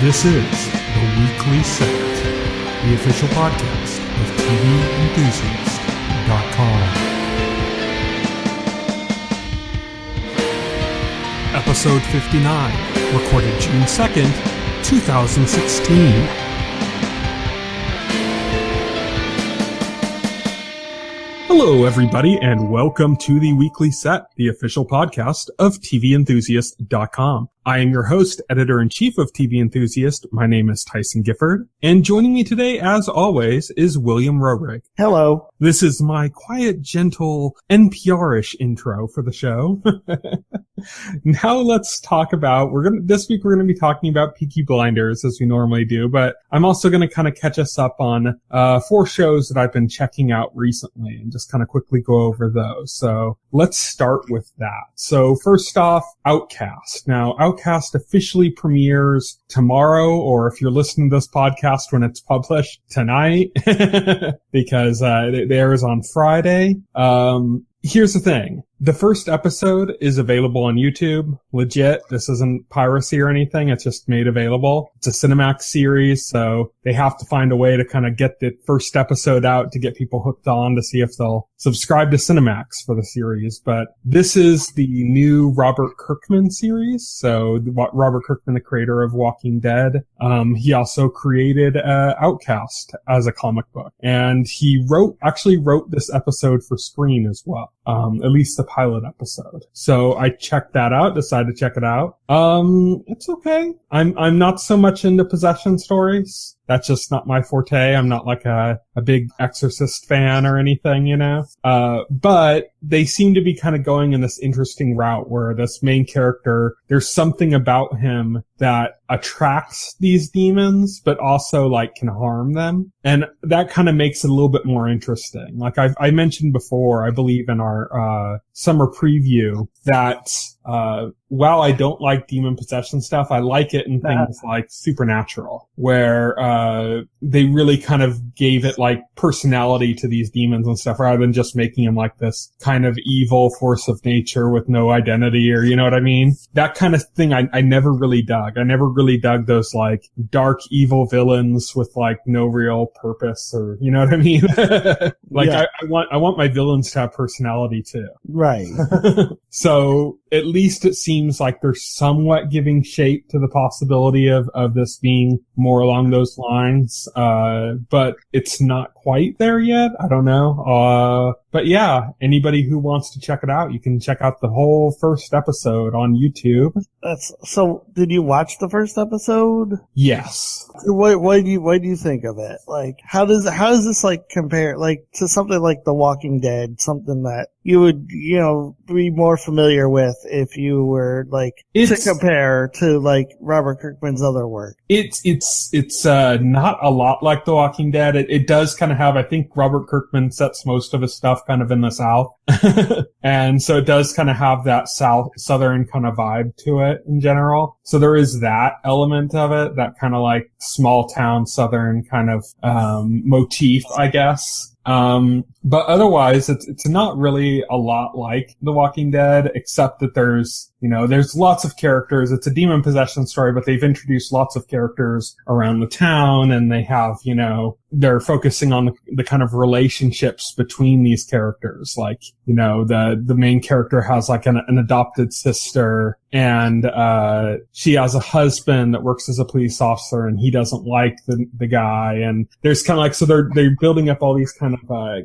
This is the Weekly Set, the official podcast of TVEnthusiast.com. Episode 59, recorded June 2nd, 2016. Hello, everybody, and welcome to the Weekly Set, the official podcast of TVEnthusiast.com. I am your host, editor-in-chief of TV Enthusiast. My name is Tyson Gifford, and joining me today, as always, is William Roerig. Hello. This is my quiet, gentle, NPR-ish intro for the show. Now let's talk about, this week we're going to be talking about Peaky Blinders, as we normally do, but I'm also going to kind of catch us up on 4 shows that I've been checking out recently and just kind of quickly go over those. So let's start with that. So first off, Outcast. Now, Outcast officially premieres tomorrow, or if you're listening to this podcast when it's published, tonight, because it airs on Friday. Here's the thing. The first episode is available on YouTube. Legit. This isn't piracy or anything. It's just made available. It's a Cinemax series, so they have to find a way to kind of get the first episode out to get people hooked on to see if they'll subscribe to Cinemax for the series. But this is the new Robert Kirkman series. So Robert Kirkman, the creator of Walking Dead, he also created Outcast as a comic book. And he actually wrote this episode for screen as well. At least the pilot episode. So I checked that out, decided to check it out. It's okay. I'm not so much into possession stories. That's just not my forte. I'm not like a big Exorcist fan or anything, you know? But they seem to be kind of going in this interesting route where this main character, there's something about him that attracts these demons, but also like can harm them. And that kind of makes it a little bit more interesting. Like I mentioned before, I believe in our, summer preview that, while I don't like demon possession stuff, I like it in things like Supernatural, where, they really kind of gave it like personality to these demons and stuff rather than just making them like this kind of evil force of nature with no identity, or you know what I mean? That kind of thing I never really dug. I never really dug those like dark evil villains with like no real purpose, or you know what I mean? I want my villains to have personality too. Right. So at least it seems like they're somewhat giving shape to the possibility of this being more along those lines. But it's not quite there yet. I don't know. But yeah, anybody who wants to check it out, you can check out the whole first episode on YouTube. So did you watch the first episode? Yes. What do you think of it? Like, how does this like compare like to something like The Walking Dead, something that you would, be more familiar with if you were like to compare to like Robert Kirkman's other work? It's not a lot like The Walking Dead. It does kind of have, I think Robert Kirkman sets most of his stuff kind of in the South. And so it does kind of have that southern kind of vibe to it in general. So there is that element of it, that kind of like small town southern kind of motif, I guess. But otherwise, it's not really a lot like The Walking Dead, except that there's lots of characters. It's a demon possession story, but they've introduced lots of characters around the town, and they have, they're focusing on the kind of relationships between these characters. Like, the main character has like an adopted sister, and she has a husband that works as a police officer, and he doesn't like the guy. And there's kind of like, so they're building up all these kind of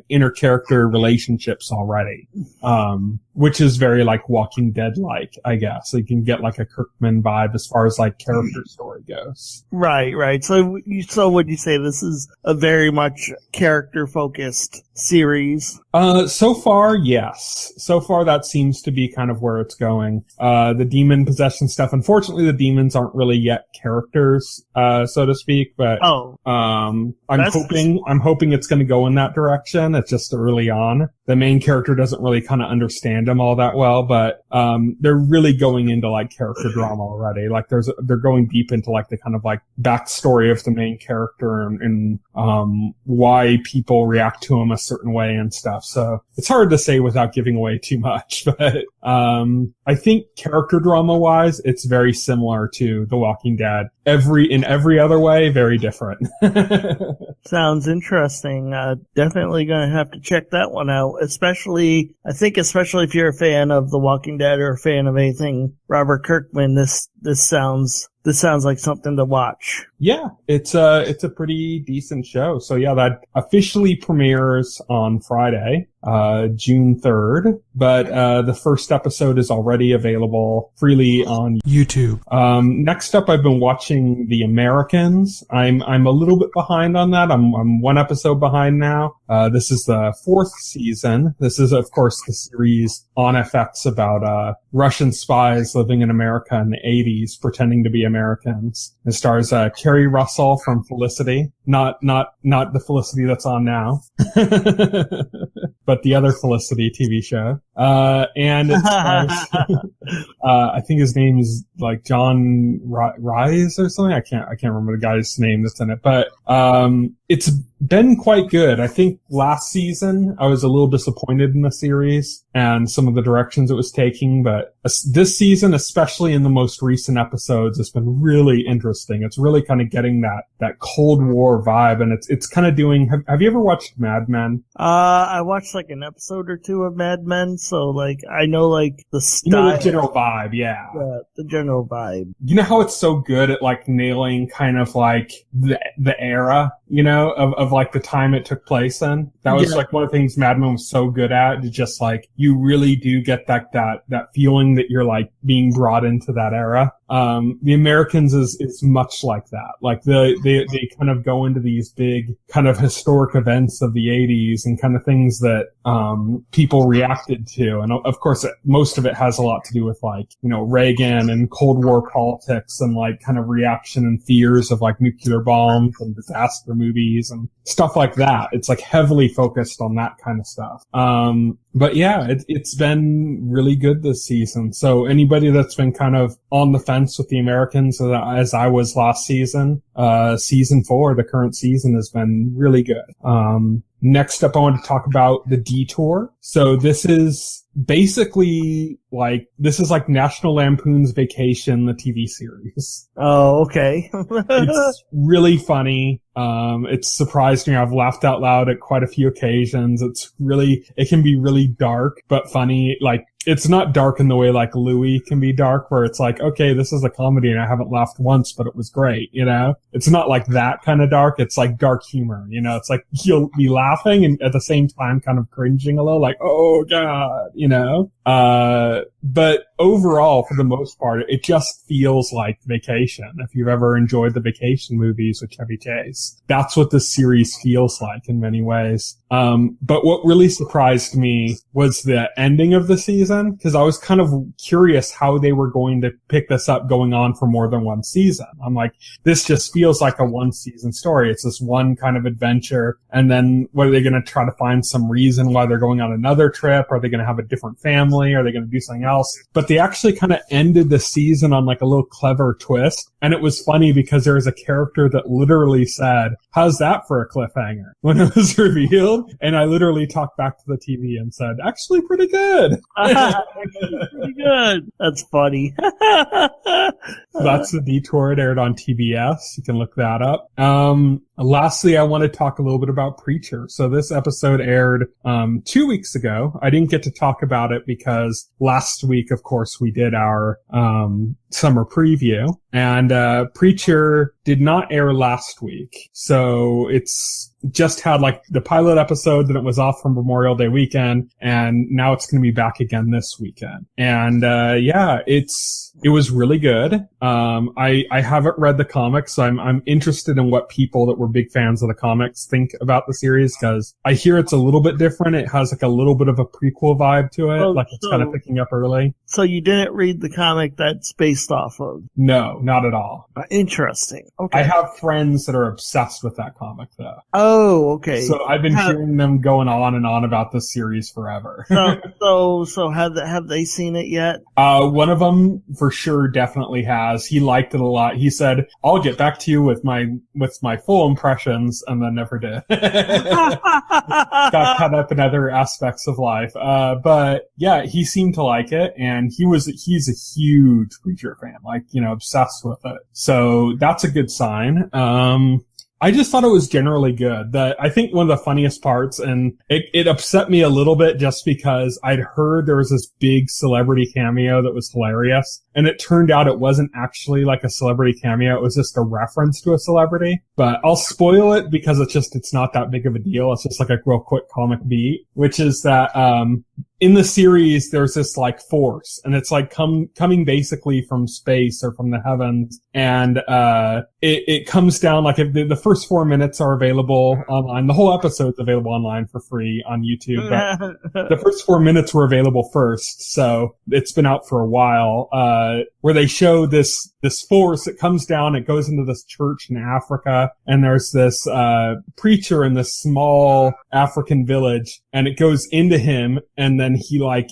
inter-character relationships already, which is very like Walking Dead-like, I guess. So you can get like a Kirkman vibe as far as like character story goes. Right. So would you say this is a very much character-focused series? So far, yes. So far, that seems to be kind of where it's going. The demon possession stuff, unfortunately, the demons aren't really yet characters, so to speak, but, I'm hoping it's going to go in that direction. It's just early on. The main character doesn't really kind of understand him all that well, but, they're really going into like character drama already. Like they're going deep into like the kind of like backstory of the main character and why people react to him a certain way and stuff. So it's hard to say without giving away too much, but I think character drama wise, it's very similar to The Walking Dead. In every other way, very different. Sounds interesting. Definitely gonna have to check that one out. Especially if you're a fan of The Walking Dead or a fan of anything Robert Kirkman, this sounds like something to watch. Yeah, it's a pretty decent show. So yeah, that officially premieres on Friday, June 3rd, but the first episode is already available freely on YouTube. Next up, I've been watching The Americans. I'm a little bit behind on that. I'm one episode behind now. This is the 4th season. This is, of course, the series on FX about Russian spies living in America in the 80s, pretending to be Americans. It stars Kerry Russell from Felicity, not the Felicity that's on now, but the other Felicity TV show. And it stars, I think his name is like John Rise or something. I can't remember the guy's name that's in it, but it's been quite good. I think last season I was a little disappointed in the series and some of the directions it was taking, but this season, especially in the most recent episodes, it's been really interesting. It's really kind of getting that Cold War vibe, and it's kind of doing. Have you ever watched Mad Men? I watched like an episode or two of Mad Men, so like I know like the style. You know the general vibe, yeah. Yeah, the general vibe. You know how it's so good at like nailing kind of like the era, you know, of like the time it took place in. That was like one of the things Mad Men was so good at. Just like you really do get that feeling that you're like being brought into that era. The Americans is much like that. Like they kind of go into these big kind of historic events of the 80s and kind of things that people reacted to. And of course, most of it has a lot to do with like, you know, Reagan and Cold War politics and like kind of reaction and fears of like nuclear bombs and disaster movies and stuff like that. It's like heavily focused on that kind of stuff. But yeah, it's been really good this season. So anybody that's been kind of on the fence with the Americans, as I was last season, season 4, the current season has been really good. Next up, I want to talk about the Detour. So this is basically like National Lampoon's Vacation, the TV series. Oh, okay. It's really funny. It's surprised me. I've laughed out loud at quite a few occasions. It can be really dark, but funny. Like, it's not dark in the way like Louis can be dark, where it's like, okay, this is a comedy and I haven't laughed once, but it was great, you know? It's not like that kind of dark. It's like dark humor, you know? It's like you'll be laughing and at the same time kind of cringing a little, like, oh God, you know? But overall, for the most part, it just feels like Vacation. If you've ever enjoyed the Vacation movies with Chevy Chase, that's what this series feels like in many ways. But what really surprised me was the ending of the season, because I was kind of curious how they were going to pick this up going on for more than one season. I'm like, this just feels like a one season story. It's this one kind of adventure. And then what are they going to try to find some reason why they're going on another trip? Are they going to have a different family? Are they going to do something else? But they actually kind of ended the season on like a little clever twist. And it was funny because there was a character that literally said, how's that for a cliffhanger? When it was revealed. And I literally talked back to the TV and said, actually pretty good. Pretty good. That's funny. That's the Detour. It aired on TBS. You can look that up. Lastly, I want to talk a little bit about Preacher. So this episode aired 2 weeks ago. I didn't get to talk about it because last week, of course, we did our summer preview, and Preacher did not air last week. So it's just had like the pilot episode, then it was off from Memorial Day weekend, and now it's going to be back again this weekend. And yeah, it was really good. I haven't read the comics, so I'm interested in what people that were big fans of the comics think about the series, because I hear it's a little bit different. It has like a little bit of a prequel vibe to it, like it's kind of picking up early. So you didn't read the comic that's based off of? No, not at all. Interesting. Okay. I have friends that are obsessed with that comic, though. Oh, okay. So I've been hearing them going on and on about this series forever. So have they seen it yet? One of them for sure definitely has. He liked it a lot. He said, "I'll get back to you with my full impressions," and then never did. Got caught up in other aspects of life. But yeah, he seemed to like it, and he's a huge Preacher fan, like, obsessed with it. So that's a good sign. I just thought it was generally good. I think one of the funniest parts, and it upset me a little bit just because I'd heard there was this big celebrity cameo that was hilarious, and it turned out it wasn't actually like a celebrity cameo. It was just a reference to a celebrity. But I'll spoil it because it's not that big of a deal. It's just like a real quick comic beat, which is that, in the series, there's this like force, and it's like coming basically from space or from the heavens, and it comes down like if the first 4 minutes are available online. The whole episode's available online for free on YouTube, but the first 4 minutes were available first, so it's been out for a while. Where they show this force, it comes down, it goes into this church in Africa, and there's this preacher in this small African village, and it goes into him, and then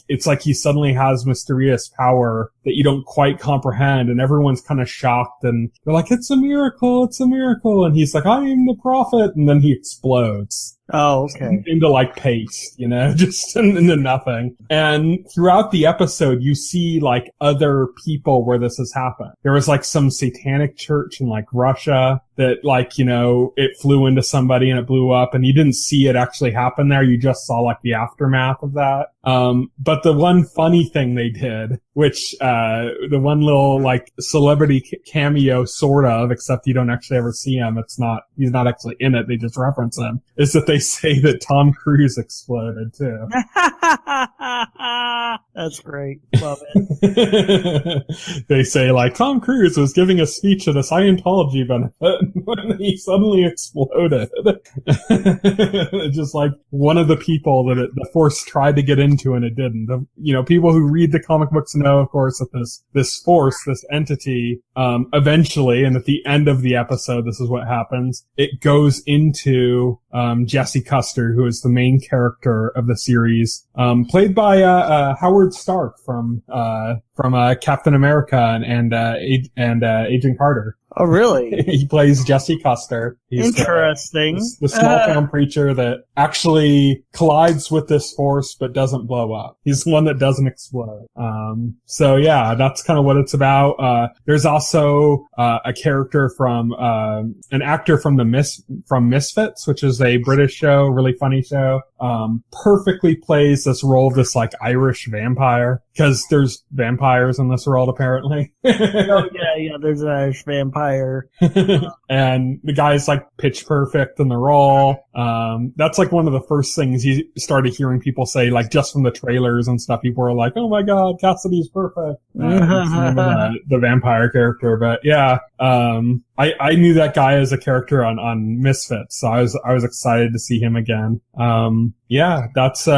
it's like he suddenly has mysterious power that you don't quite comprehend, and everyone's kind of shocked, and they're like, it's a miracle, and he's like, I am the prophet, and then he explodes. Oh, okay. Into like paste, just into nothing. And throughout the episode, you see like other people where this has happened. There was like some satanic church in like Russia that like, it flew into somebody and it blew up, and you didn't see it actually happen there. You just saw like the aftermath of that. But the one funny thing they did, which, the one little like celebrity cameo sort of, except you don't actually ever see him. He's not actually in it. They just reference him, is that they say that Tom Cruise exploded too. That's great. Love it. They say like Tom Cruise was giving a speech at a Scientology benefit when he suddenly exploded. Just like one of the people that the force tried to get into and it didn't. People who read the comic books know, of course, that this force, this entity, eventually, and at the end of the episode, this is what happens. It goes into Jesse Custer, who is the main character of the series, played by Howard Stark from Captain America and Agent Carter. Oh, really? He plays Jesse Custer. He's interesting. The small town preacher that actually collides with this force but doesn't blow up. He's the one that doesn't explode. So yeah, that's kind of what it's about. There's also a character from an actor from Misfits, which is a British show, really funny show. Perfectly plays this role of this like Irish vampire, because there's vampires in this world apparently. Oh yeah, there's an Irish vampire. And the guy's like pitch perfect in the role. That's like one of the first things you started hearing people say, like just from the trailers and stuff. People were like, "Oh my God, Cassidy's perfect." The vampire character, but yeah, I knew that guy as a character on Misfits, so I was excited to see him again. Yeah, that's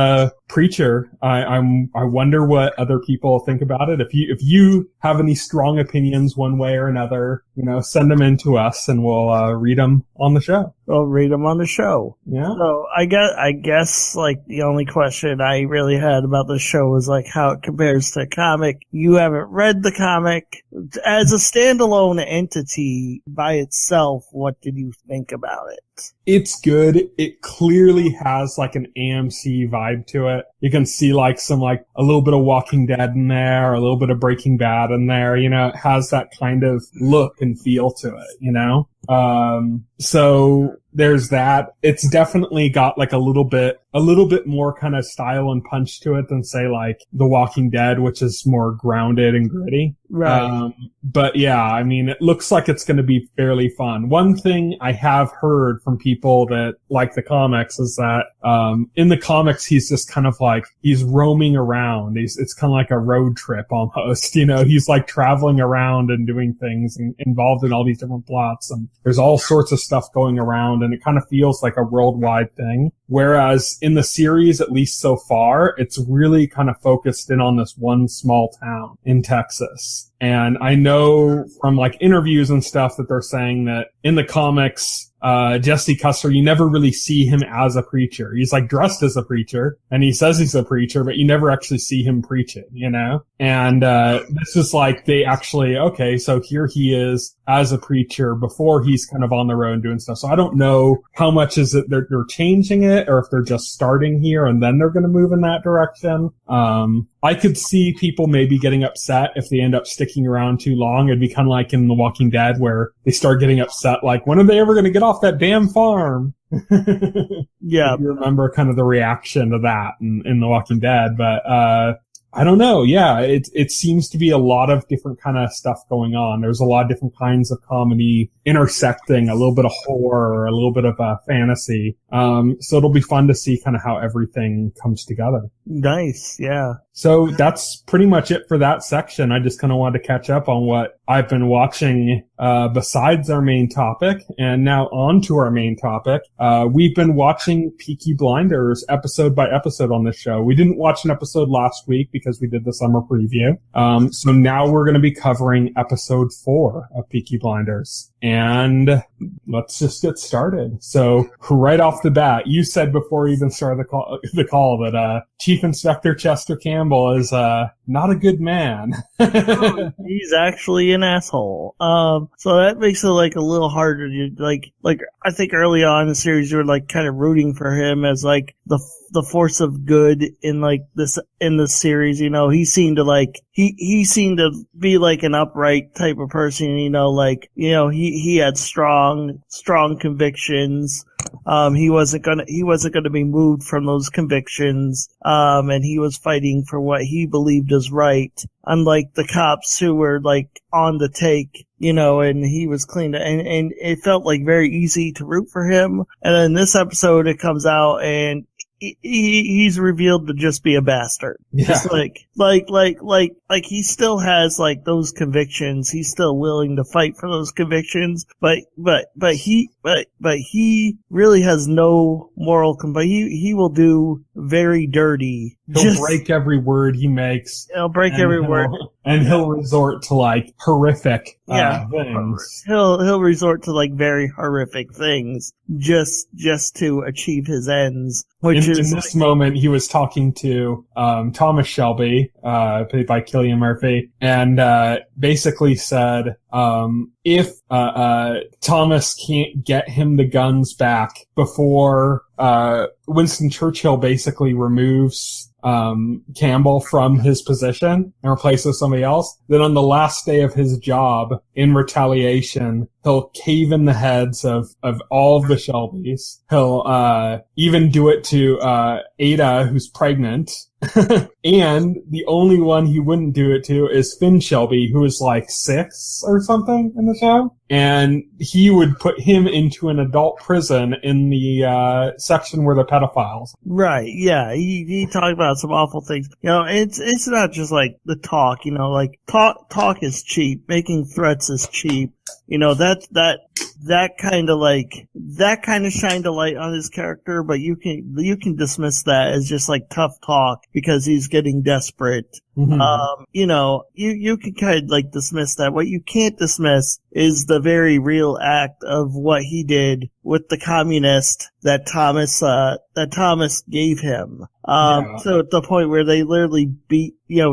Preacher. I wonder what other people think about it. If you have any strong opinions one way or another, send them in to us and we'll read them on the show. We'll read them on the show. Yeah. So I guess like the only question I really had about the show was like how it compares to a comic. You haven't read the comic. As a standalone entity by itself, what did you think about it? It's good. It clearly has like an AMC vibe to it. You can see like some like a little bit of Walking Dead in there, a little bit of Breaking Bad in there. It has that kind of look and feel to it, So there's that. It's definitely got like a little bit more kind of style and punch to it than say like The Walking Dead, which is more grounded and gritty. Right. But yeah, I mean, it looks like it's going to be fairly fun. One thing I have heard from people that like the comics is that, in the comics, he's just kind of like, he's roaming around. It's kind of like a road trip almost, he's like traveling around and doing things and involved in all these different plots, and there's all sorts of stuff going around, and it kind of feels like a worldwide thing. Whereas in the series, at least so far, it's really kind of focused in on this one small town in Texas. And I know from like interviews and stuff that they're saying that in the comics, Jesse Custer, you never really see him as a preacher. He's like dressed as a preacher and he says he's a preacher, but you never actually see him preaching, you know? And, this is like they actually, okay, so here he is as a preacher before he's kind of on the road doing stuff. So I don't know how much is it they're changing it or if they're just starting here and then they're going to move in that direction. I could see people maybe getting upset if they end up sticking around too long. It'd be kind of like in The Walking Dead where they start getting upset, like, when are they ever going to get off that damn farm? Yeah. You remember kind of the reaction to that in The Walking Dead, but, I don't know. Yeah, it seems to be a lot of different kind of stuff going on. There's a lot of different kinds of comedy intersecting, a little bit of horror, a little bit of fantasy. So it'll be fun to see kind of how everything comes together. Nice, yeah. So that's pretty much it for that section. I just kind of wanted to catch up on what I've been watching besides our main topic. And now on to our main topic. We've been watching Peaky Blinders episode by episode on this show. We didn't watch an episode last week because we did the summer preview. So now we're going to be covering episode 4 of Peaky Blinders. And let's just get started. So right off the bat, you said before we even started the call that Chief Inspector Chester Campbell is not a good man. He's actually an asshole. So that makes it like a little harder to like I think early on in the series you were like kind of rooting for him as like the force of good in like this in the series. You know, he seemed to like he seemed to be like an upright type of person. You know, like, you know, he had strong convictions. He wasn't gonna be moved from those convictions. And he was fighting for what he believed is right. Unlike the cops who were like on the take, you know, and he was clean, and it felt like very easy to root for him. And then this episode, it comes out and he's revealed to just be a bastard. Yeah. Just like he still has like those convictions. He's still willing to fight for those convictions, but he really has no moral he will do very dirty. He'll break every word he makes. He'll break every word. And he'll resort to like horrific things. He'll resort to like very horrific things just to achieve his ends. Which in this moment, he was talking to Thomas Shelby, played by Cillian Murphy, and basically said if Thomas can't get him the guns back before Winston Churchill basically removes Campbell from his position and replaces with somebody else, then on the last day of his job, in retaliation, he'll cave in the heads of all of the Shelbys. He'll even do it to Ada, who's pregnant. And the only one he wouldn't do it to is Finn Shelby, who is like 6 or something in the show. And he would put him into an adult prison in the section where the pedophiles. Right, yeah. He talked about some awful things. You know, it's not just like the talk, you know, like talk is cheap. Making threats is cheap. You know, that kind of shined a light on his character, but you can dismiss that as just like tough talk because he's getting desperate. Mm-hmm. You know, you can kind of like dismiss that. What you can't dismiss is the very real act of what he did with the communist that Thomas gave him. So at the point where they literally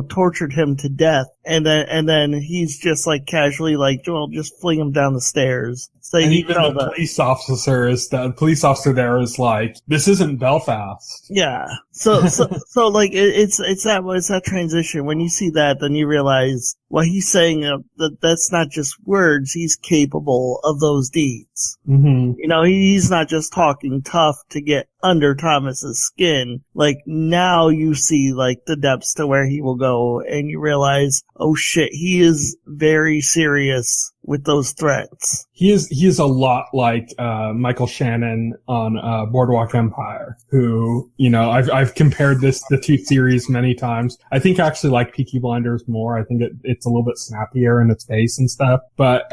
tortured him to death, and then he's just like casually like, well, just fling him down the stairs. So and even the police officer there is like, this isn't Belfast. Yeah. So like it's that transition. When you see that, then you realize what he's saying, that's not just words. He's capable of those deeds. Mm-hmm. You know, he's not just talking tough to get under Thomas's skin. Like, now you see like the depths to where he will go, and you realize, oh shit, he is very serious with those threats. He is a lot like Michael Shannon on Boardwalk Empire, who, you know, I've compared the two series many times. I think I actually like Peaky Blinders more. I think it's a little bit snappier in its pace and stuff. But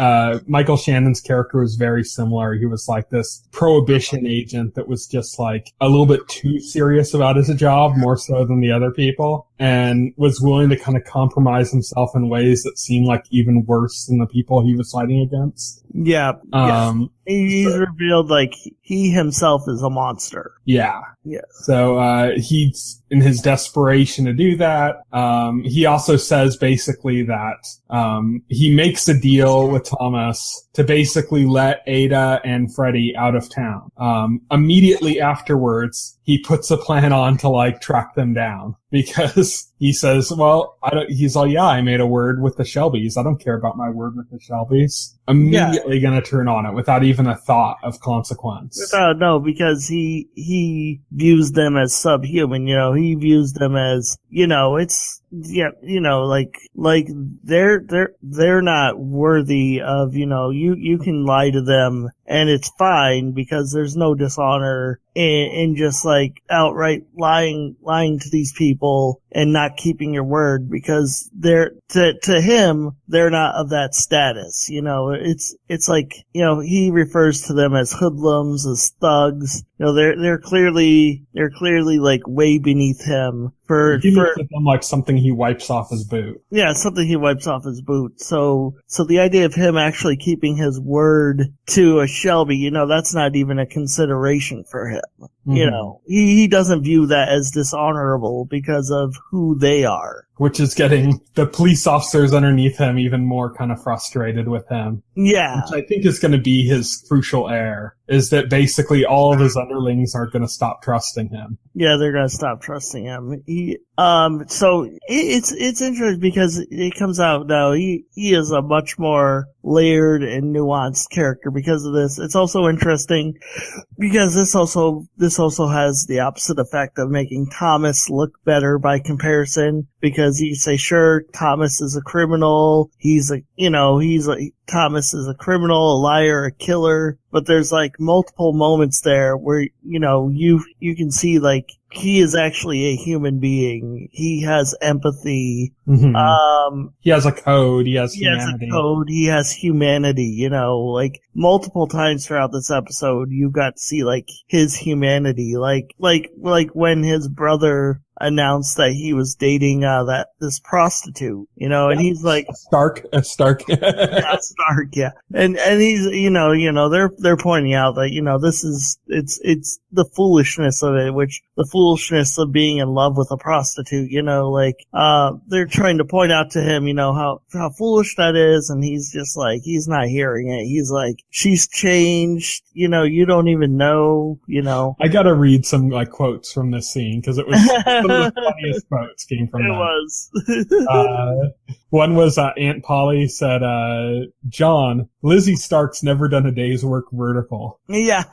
Michael Shannon's character was very similar. He was like this prohibition agent that was just like a little bit too serious about his job, more so than the other people, and was willing to kind of compromise himself in ways that seemed like even worse than the people he was fighting against. Yeah. He's revealed like he himself is a monster. Yeah. Yeah. So he's in his desperation to do that. He also says basically that he makes a deal with Thomas to basically let Ada and Freddy out of town. Immediately afterwards, he puts a plan on to like track them down because he says, well, he's all, yeah, I made a word with the Shelbys. I don't care about my word with the Shelbys. Immediately gonna turn on it without even a thought of consequence. No, because he views them as subhuman, you know, he views them as, you know, it's, yeah, you know, like they're not worthy of, you know, you can lie to them and it's fine because there's no dishonor in just like outright lying to these people and not keeping your word, because they're to him they're not of that status. You know, it's like, you know, he refers to them as hoodlums, as thugs. You know, they're clearly like way beneath him. He looks at them like something he wipes off his boot. Yeah, something he wipes off his boot. So the idea of him actually keeping his word to a Shelby, you know, that's not even a consideration for him. Mm-hmm. You know, he doesn't view that as dishonorable because of who they are. Which is getting the police officers underneath him even more kind of frustrated with him. Yeah. Which I think is going to be his crucial error, is that basically all of his underlings are going to stop trusting him. Yeah, they're going to stop trusting him. So it's interesting because it comes out now he is a much more layered and nuanced character because of this. It's also interesting because this also has the opposite effect of making Thomas look better by comparison, because you say, sure, Thomas is a criminal. Thomas is a criminal, a liar, a killer, but there's like multiple moments there where, you know, you can see like he is actually a human being. He has empathy. Mm-hmm. He has a code. He has humanity. He has humanity, you know, like multiple times throughout this episode, you got to see like his humanity, like when his brother announced that he was dating this prostitute, you know, and he's like Stark. Yeah, Stark, yeah. And he's, you know, they're pointing out that, you know, this is it's the foolishness of it, which the foolishness of being in love with a prostitute, you know, like they're trying to point out to him, you know, how foolish that is, and he's just like, he's not hearing it. He's like, she's changed, you know, you don't even know, you know. I gotta read some like quotes from this scene because it was some of the funniest quotes came from that. It was. One was Aunt Polly said, John, Lizzie Stark's never done a day's work vertical. Yeah.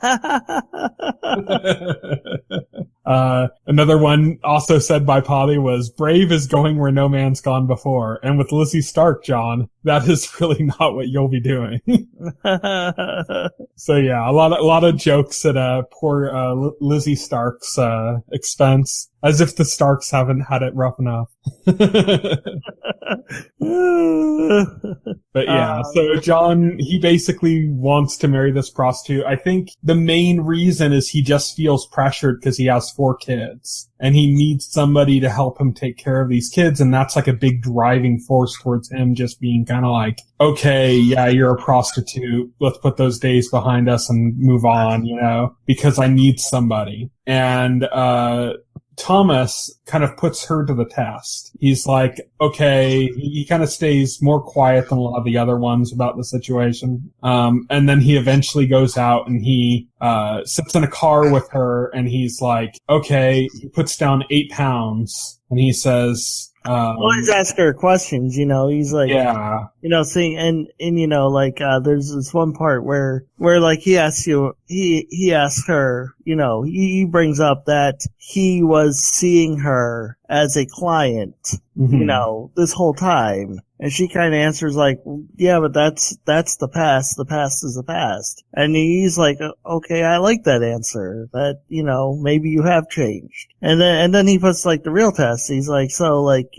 Another one also said by Polly was, brave is going where no man's gone before. And with Lizzie Stark, John, that is really not what you'll be doing. So yeah, a lot of jokes at poor Lizzie Stark's expense, as if the Starks haven't had it rough enough. But yeah, so John, he basically wants to marry this prostitute. I think the main reason is he just feels pressured because he has 4 kids and he needs somebody to help him take care of these kids. And that's like a big driving force towards him just being kind of like, okay, yeah, you're a prostitute. Let's put those days behind us and move on, you know, because I need somebody. And, Thomas kind of puts her to the test. He's like, okay, he kind of stays more quiet than a lot of the other ones about the situation. And then he eventually goes out and he, sits in a car with her and he's like, okay, he puts down 8 pounds and he says, well, he's asking her questions, you know, he's like, yeah, seeing, and, like, there's this one part where like, he asks her, he brings up that he was seeing her as a client, this whole time. And she kind of answers like, yeah, but that's the past. The past is the past. And he's like, okay, I like that answer. That, maybe you have changed. And then he puts like the real test. He's like, so like,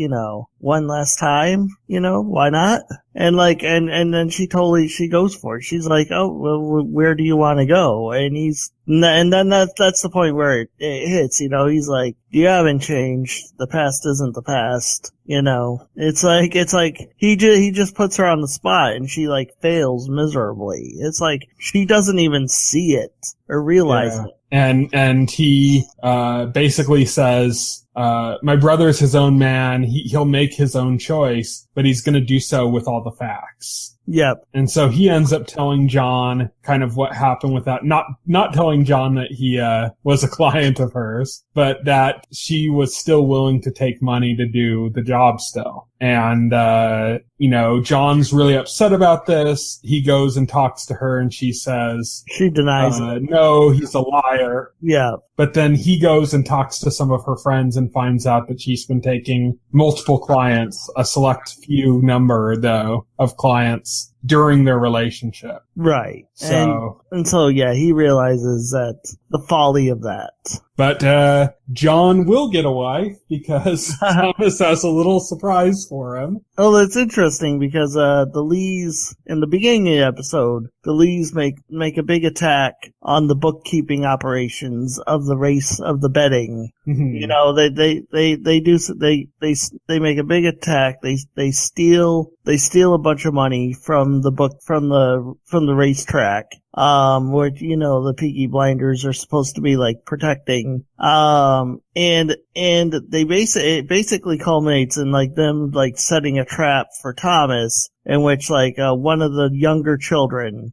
one last time, why not? And like, and then she goes for it. She's like, oh, well, where do you want to go? And then that's the point where it hits, he's like, you haven't changed. The past isn't the past. It's like he just puts her on the spot and she like fails miserably. It's like she doesn't even see it or realize it. And he basically says, my brother's his own man. He'll make his own choice, but he's going to do so with all the facts. Yep. And so he ends up telling John kind of what happened with that. Not telling John that he was a client of hers, but that she was still willing to take money to do the job still. And John's really upset about this. He goes and talks to her and she says, she denies it. No, he's a liar. Yeah. But then he goes and talks to some of her friends and finds out that she's been taking multiple clients, a select few number though of clients during their relationship. Right. So yeah, he realizes that the folly of that. But John will get a wife because Thomas has a little surprise for him. Oh, that's interesting because the Lees, in the beginning of the episode, the Lees make a big attack on the bookkeeping operations of the race, of the betting. Mm-hmm. They make a big attack. They steal a bunch of money from the racetrack. Which, the Peaky Blinders are supposed to be like protecting. And it basically culminates in like them like setting a trap for Thomas in which like, one of the younger children,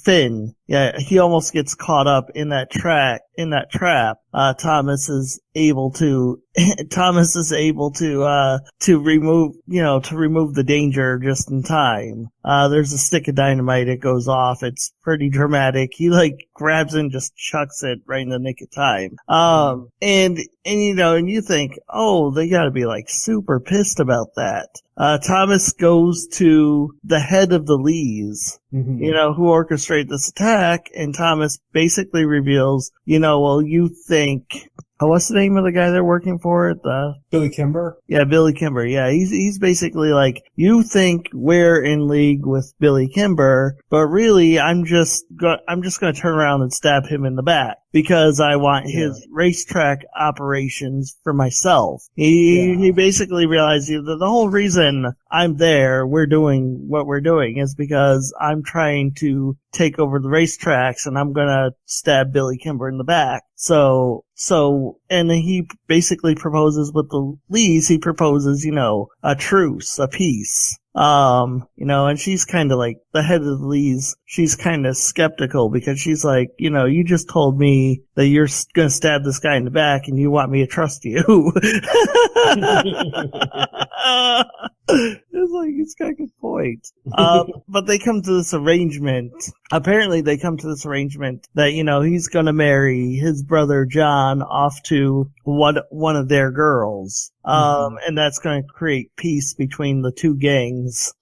Finn. Yeah, he almost gets caught up in that trap. Thomas is able to remove the danger just in time. There's a stick of dynamite. It goes off. It's pretty dramatic. He like grabs it and just chucks it right in the nick of time. And you think, oh, they gotta be like super pissed about that. Thomas goes to the head of the Lees, mm-hmm. Who orchestrate this attack, and Thomas basically reveals, well, you think, what's the name of the guy they're working for? Billy Kimber? Yeah, Billy Kimber. Yeah, he's basically like, you think we're in league with Billy Kimber, but really I'm just gonna turn around and stab him in the back because I want his racetrack operations for myself. He basically realized that the whole reason I'm there, we're doing what we're doing, is because I'm trying to take over the racetracks and I'm gonna stab Billy Kimber in the back. And he basically proposes with the Lees, he proposes, a truce, a peace. And she's kind of like, the head of the Lees, she's kind of skeptical because she's like, you just told me that you're gonna stab this guy in the back and you want me to trust you. It's like, it's got a good point. But they come to this arrangement. Apparently they come to this arrangement that, he's gonna marry his brother John off to one of their girls. And that's gonna create peace between the two gangs.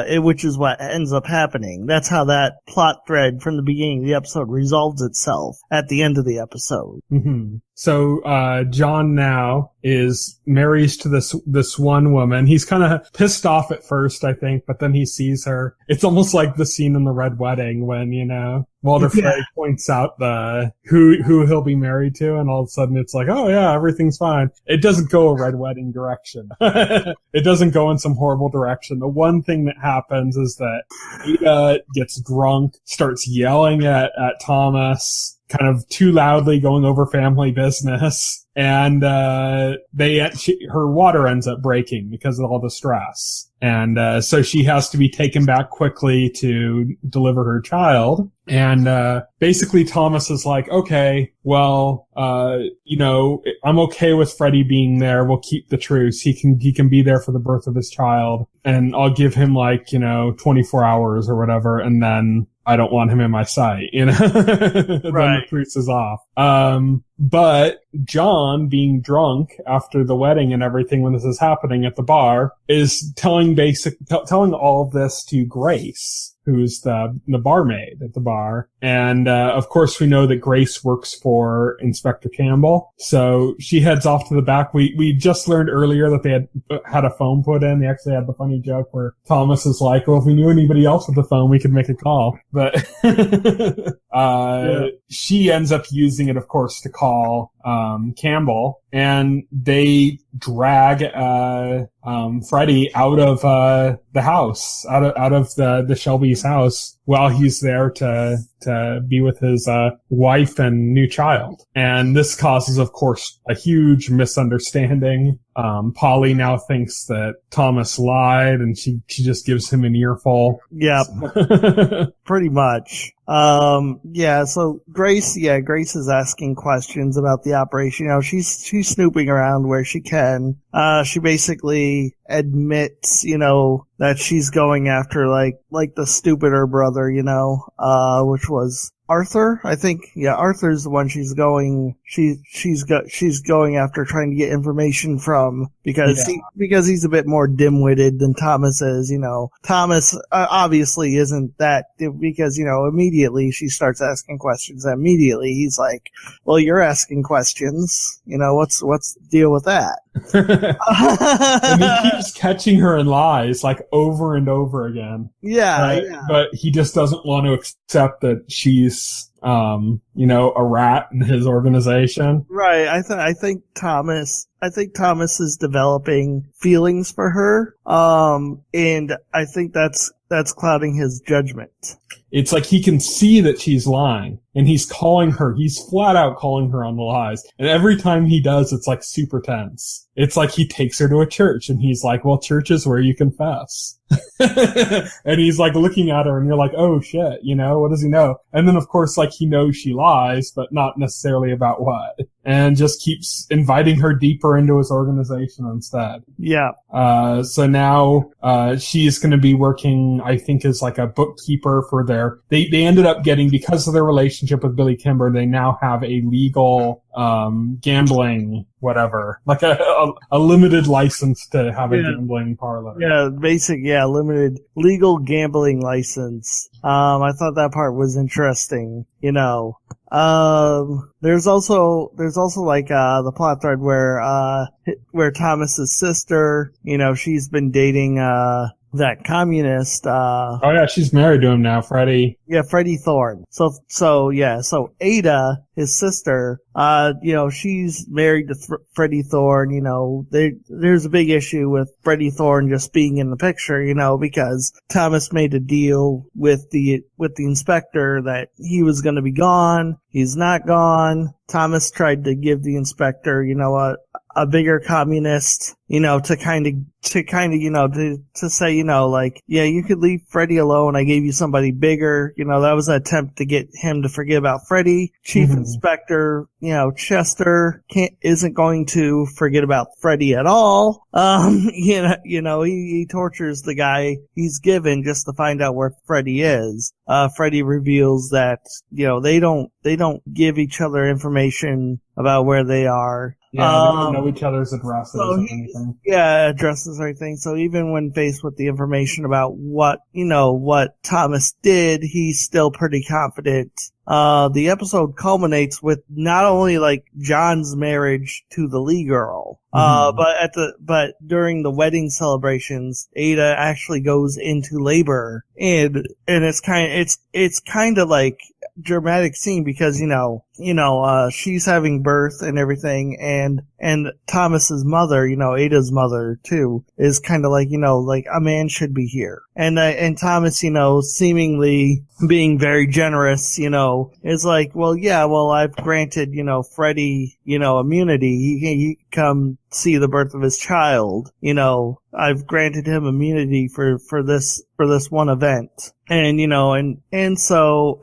Which is what ends up happening. That's how that plot thread from the beginning of the episode resolves itself at the end of the episode. Mm-hmm. So, John now marries to this one woman. He's kind of pissed off at first, I think, but then he sees her. It's almost like the scene in the Red Wedding when, Walter Frey points out who he'll be married to, and all of a sudden it's like, oh yeah, everything's fine. It doesn't go a Red Wedding direction. It doesn't go in some horrible direction. The one thing that happens is that Ada gets drunk, starts yelling at Thomas, kind of too loudly going over family business, and her water ends up breaking because of all the stress. And so she has to be taken back quickly to deliver her child. And basically Thomas is like, okay, well, I'm okay with Freddie being there. We'll keep the truce. He can be there for the birth of his child, and I'll give him 24 hours or whatever, and then I don't want him in my sight, Then the truce is off. But John, being drunk after the wedding and everything when this is happening at the bar, is telling all of this to Grace, who's the barmaid at the bar. And, of course we know that Grace works for Inspector Campbell. So she heads off to the back. We just learned earlier that they had a phone put in. They actually had the funny joke where Thomas is like, well, if we knew anybody else with a phone, we could make a call. But, she ends up using it, of course, to call, Campbell, and they drag, Freddie out of, the house, out of the Shelby's house while he's there to be with his, wife and new child. And this causes, of course, a huge misunderstanding. Polly now thinks that Thomas lied, and she just gives him an earful. Yep. Pretty much. So Grace is asking questions about the operation. She's snooping around where she can. She basically admits, that she's going after like the stupider brother, which was Arthur, I think. Yeah, Arthur's the one she's going after, trying to get information from, because he's a bit more dim-witted than Thomas is. Thomas obviously isn't that, because immediately she starts asking questions. Immediately he's like, well, you're asking questions. What's the deal with that? And he keeps catching her in lies over and over again. But he just doesn't want to accept that she's a rat in his organization. Right. I think Thomas is developing feelings for her. And I think that's clouding his judgment. It's like he can see that she's lying, and he's flat out calling her on the lies. And every time he does, it's super tense. It's like he takes her to a church, and he's like, well, church is where you confess. And he's looking at her, and you're like, oh shit, what does he know? And then of course, he knows she lies, but not necessarily about what. And just keeps inviting her deeper into his organization instead. Yeah. So now, she's gonna be working, I think, as a bookkeeper for they ended up getting, because of their relationship with Billy Kimber, they now have a legal, gambling, whatever, a limited license to have a gambling parlor. Yeah, limited legal gambling license. I thought that part was interesting, There's also the plot thread where Thomas's sister, she's been dating, that communist, she's married to him now, Freddie. Yeah, Freddie Thorne. So Ada, his sister, she's married to Freddie Thorne. There's a big issue with Freddie Thorne just being in the picture, because Thomas made a deal with the inspector that he was going to be gone. He's not gone. Thomas tried to give the inspector, a bigger communist, to say, you could leave Freddie alone. I gave you somebody bigger. That was an attempt to get him to forget about Freddie. Chief Inspector, Chester isn't going to forget about Freddie at all. He tortures the guy he's given just to find out where Freddie is. Freddie reveals that, they don't give each other information about where they are. Yeah, they don't know each other's addresses or anything. Yeah, addresses or anything. So even when faced with the information about what Thomas did, he's still pretty confident. The episode culminates with not only John's marriage to the Lee girl, but during the wedding celebrations, Ada actually goes into labor, and it's kind of dramatic scene because, she's having birth and everything, and Thomas's mother, Ada's mother too, is kind of like, like a man should be here. And Thomas, seemingly being very generous, is like, I've granted, Freddie, immunity. He can come see the birth of his child. I've granted him immunity for this one event. And so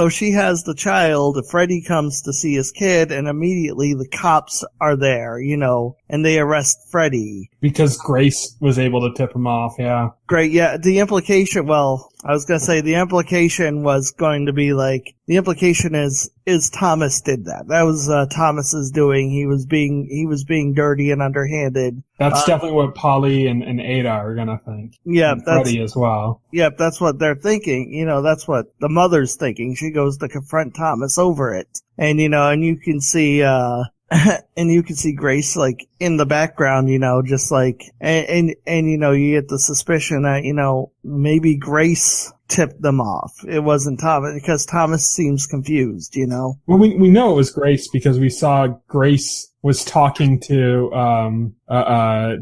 she has the child. Freddie comes to see his kid, and immediately the cops are there, and they arrest Freddie. Because Grace was able to tip him off, yeah. Great, yeah. The implication, the implication was going to be like, the implication is Thomas did that. That was Thomas's doing. He was being dirty and underhanded. That's definitely what Polly and Ada are gonna think. Yeah, and Freddie as well. Yeah, that's what they're thinking. That's what the mother's thinking. She goes to confront Thomas over it. And and you can see Grace like in the background, just like and you get the suspicion that, maybe Grace tipped them off. It wasn't Thomas because Thomas seems confused, Well, we know it was Grace because we saw Grace was talking to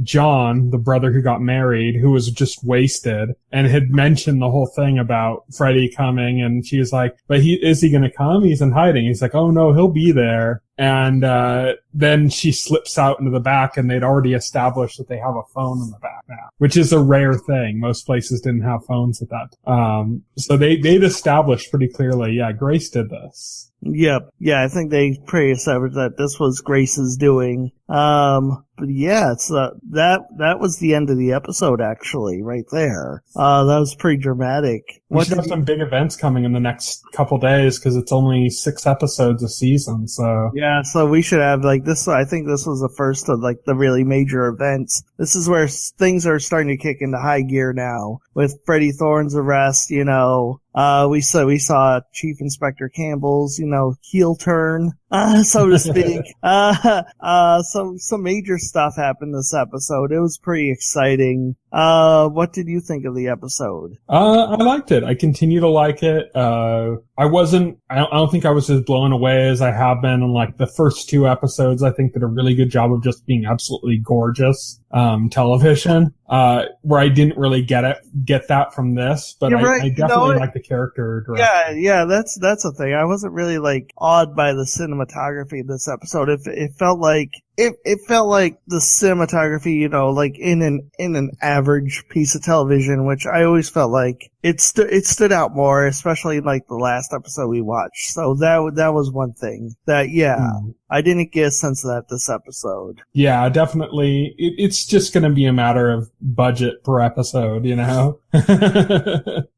John, the brother who got married, who was just wasted, and had mentioned the whole thing about Freddie coming, and she was like, but is he gonna come? He's in hiding. He's like, oh no, he'll be there. And then she slips out into the back, and they'd already established that they have a phone in the back now, which is a rare thing. Most places didn't have phones at that. So they'd established pretty clearly, yeah, Grace did this. Yep. Yeah, I think they pretty established that this was Grace's doing. But yeah, it's that was the end of the episode actually, right there. That was pretty dramatic. We should have some big events coming in the next couple days because it's only 6 episodes a season. So yeah, so we should have like this. I think this was the first of like the really major events. This is where things are starting to kick into high gear now with Freddie Thorne's arrest. We saw Chief Inspector Campbell's, heel turn, so to speak. Some major stuff happened this episode. It was pretty exciting. What did you think of the episode? I liked it. I continue to like it. I don't think I was as blown away as I have been in like the first 2 episodes. I think did a really good job of just being absolutely gorgeous, television, where I didn't really get that from this, but I definitely like the character direction. Yeah, that's the thing. I wasn't really like awed by the cinematography of this episode. It felt like the cinematography, like in an average piece of television, which I always felt like it stood out more, especially in like the last episode we watched. So that was one thing that, I didn't get a sense of that this episode. Yeah, definitely. It's just going to be a matter of budget per episode,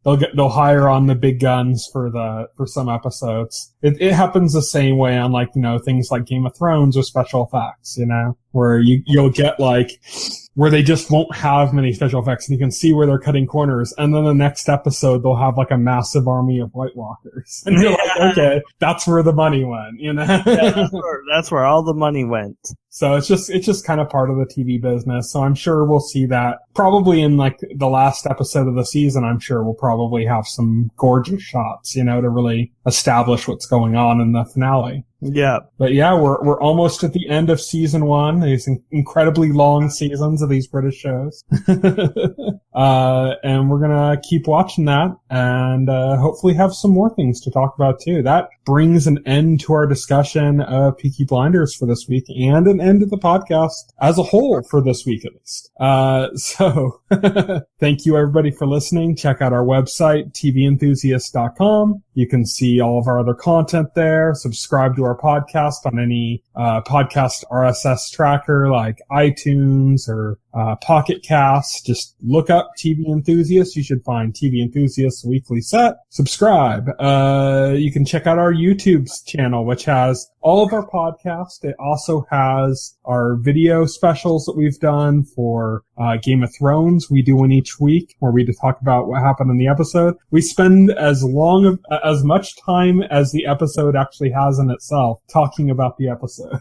They'll hire on the big guns for some episodes. It happens the same way on like, things like Game of Thrones or special effects, where you'll get like, where they just won't have many special effects and you can see where they're cutting corners. And then the next episode, they'll have like a massive army of White Walkers. And you're like, okay, that's where the money went, Yeah, that's where all the money went. So it's just kind of part of the TV business. So I'm sure we'll see that probably in like the last episode of the season. I'm sure we'll probably have some gorgeous shots, to really establish what's going on in the finale. Yeah. But yeah, we're almost at the end of season 1. These incredibly long seasons of these British shows. And we're gonna keep watching that and, hopefully have some more things to talk about too. That brings an end to our discussion of Peaky Blinders for this week and an end to the podcast as a whole for this week at least. So thank you everybody for listening. Check out our website, TVEnthusiast.com. You can see all of our other content there. Subscribe to our podcast on any podcast RSS tracker like iTunes or Pocket Cast. Just look up TV Enthusiast. You should find TV Enthusiast Weekly Set. Subscribe. You can check out our YouTube channel, which has all of our podcasts. It also has our video specials that we've done for Game of Thrones. We do one each week where we talk about what happened in the episode. We spend as much time as the episode actually has in itself talking about the episode.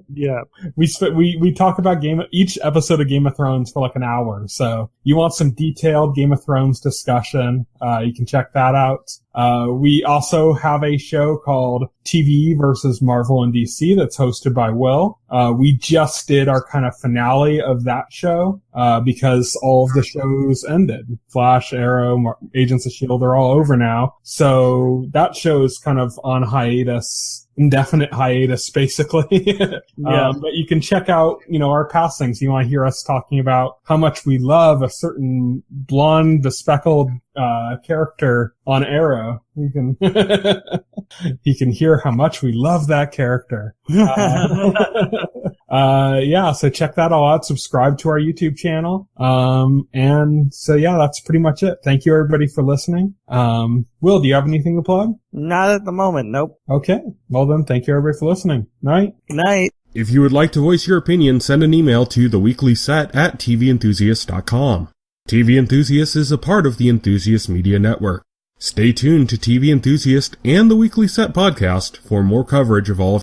Yeah. We talk about each episode of Game of Thrones for like an hour. So you want some detailed Game of Thrones discussion, you can check that out. We also have a show called TV versus Marvel and DC that's hosted by Will. We just did our kind of finale of that show, because all of the shows ended. Flash, Arrow, Agents of S.H.I.E.L.D. are all over now. So that show is kind of on hiatus. Indefinite hiatus, basically. But you can check out, our past things. You want to hear us talking about how much we love a certain blonde, bespectacled, character on Arrow. You can, you can hear how much we love that character. So check that all out. Subscribe to our YouTube channel. That's pretty much it. Thank you everybody for listening. Will, do you have anything to plug? Not at the moment, nope. Okay. Well then, thank you everybody for listening. Night. Good night. If you would like to voice your opinion, send an email to theweeklyset@TVEnthusiast.com. TV Enthusiast is a part of the Enthusiast Media Network. Stay tuned to TV Enthusiast and the Weekly Set podcast for more coverage of all